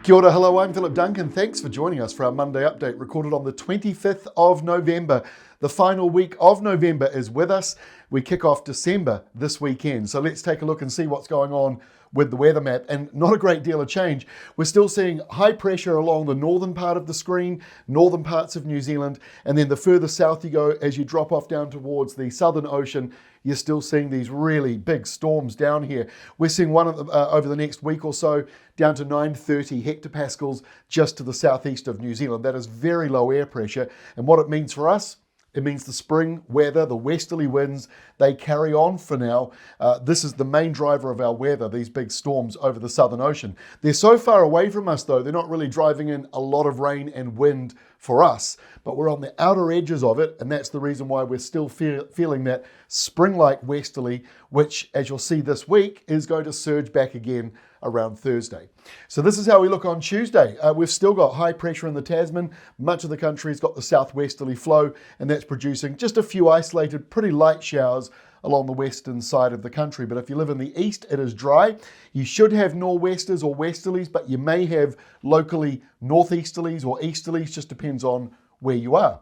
Kia ora, hello, I'm Philip Duncan. Thanks for joining us for our Monday update, recorded on the 25th of November. The final week of November is with us. We kick off December this weekend. So let's take a look and see what's going on with the weather map, and not a great deal of change. We're still seeing high pressure along the northern part of the screen, northern parts of New Zealand, and then the further south you go, as you drop off down towards the Southern Ocean, you're still seeing these really big storms down here. We're seeing one of them, over the next week or so, down to 930 hectopascals just to the southeast of New Zealand. That is very low air pressure, and what it means for us, it means the spring weather, the westerly winds, they carry on for now. This is the main driver of our weather, these big storms over the Southern Ocean. They're so far away from us though, they're not really driving in a lot of rain and wind for us, but we're on the outer edges of it, and that's the reason why we're still feeling that spring-like westerly, which, as you'll see this week, is going to surge back again around Thursday. So this is how we look on Tuesday. We've still got high pressure in the Tasman. Much of the country's got the southwesterly flow, and that's producing just a few isolated, pretty light showers along the western side of the country. But if you live in the east, it is dry. You should have nor'westers or westerlies, but you may have locally northeasterlies or easterlies, just depends on where you are.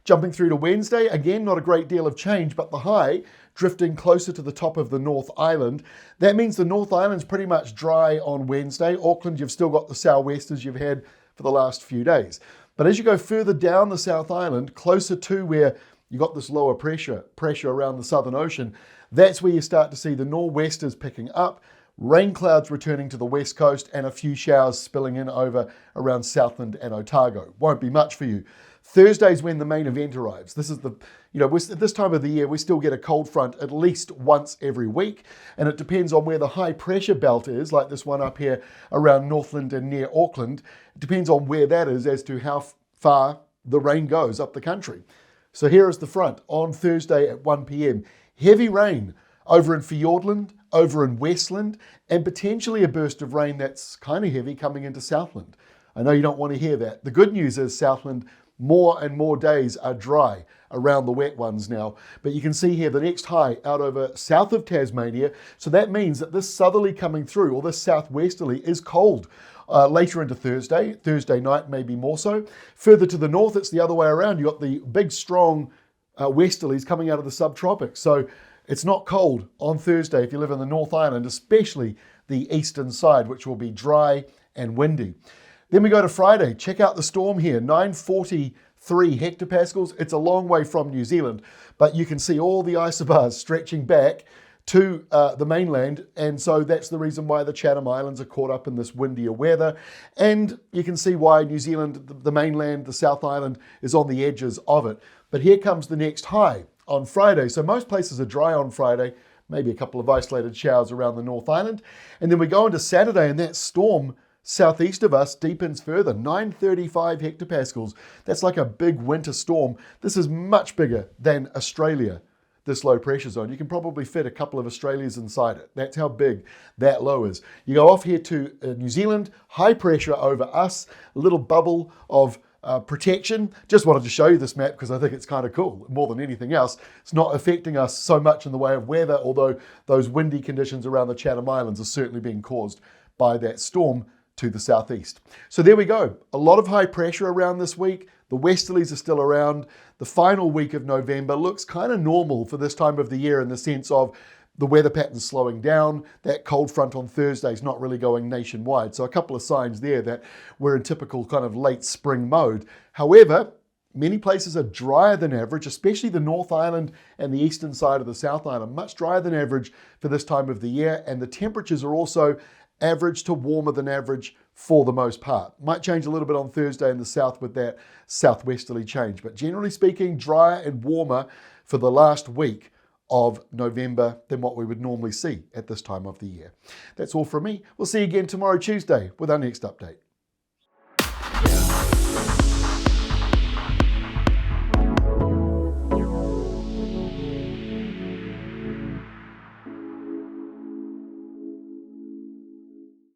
Jumping through to Wednesday, again, not a great deal of change, but the high drifting closer to the top of the North Island. That means the North Island's pretty much dry on Wednesday. Auckland, you've still got the sou'westers you've had for the last few days. But as you go further down the South Island, closer to where you got this lower pressure around the Southern Ocean, that's where you start to see the nor'westers picking up, rain clouds returning to the west coast, and a few showers spilling in over around Southland and Otago. Won't be much for you. Thursday's when the main event arrives. This is at this time of the year, we still get a cold front at least once every week, and it depends on where the high pressure belt is, like this one up here around Northland and near Auckland. It depends on where that is as to how far the rain goes up the country. So here is the front on Thursday at 1 p.m. Heavy rain over in Fiordland, over in Westland, and potentially a burst of rain that's kind of heavy coming into Southland. I know you don't want to hear that. The good news is Southland, more and more days are dry around the wet ones now. But you can see here the next high out over south of Tasmania. So that means that this southerly coming through, or this southwesterly, is cold. Later into Thursday night maybe more so. Further to the north, it's the other way around. You've got the big, strong westerlies coming out of the subtropics. So it's not cold on Thursday if you live in the North Island, especially the eastern side, which will be dry and windy. Then we go to Friday. Check out the storm here, 943 hectopascals. It's a long way from New Zealand, but you can see all the isobars stretching back to the mainland, and so that's the reason why the Chatham Islands are caught up in this windier weather, and you can see why New Zealand, the mainland, the South Island, is on the edges of it. But here comes the next high on Friday. So most places are dry on Friday, maybe a couple of isolated showers around the North Island, and then we go into Saturday, and that storm southeast of us deepens further, 935 hectopascals. That's like a big winter storm. This is much bigger than Australia, this low pressure zone. You can probably fit a couple of Australias inside it. That's how big that low is. You go off here to New Zealand, high pressure over us, a little bubble of protection. Just wanted to show you this map because I think it's kind of cool more than anything else. It's not affecting us so much in the way of weather, although those windy conditions around the Chatham Islands are certainly being caused by that storm to the southeast. So there we go. A lot of high pressure around this week. The westerlies are still around. The final week of November looks kind of normal for this time of the year in the sense of the weather pattern slowing down. That cold front on Thursday is not really going nationwide. So a couple of signs there that we're in typical kind of late spring mode. However, many places are drier than average, especially the North Island and the eastern side of the South Island, much drier than average for this time of the year. And the temperatures are also average to warmer than average for the most part. Might change a little bit on Thursday in the south with that southwesterly change, but generally speaking, drier and warmer for the last week of November than what we would normally see at this time of the year. That's all from me. We'll see you again tomorrow, Tuesday, with our next update.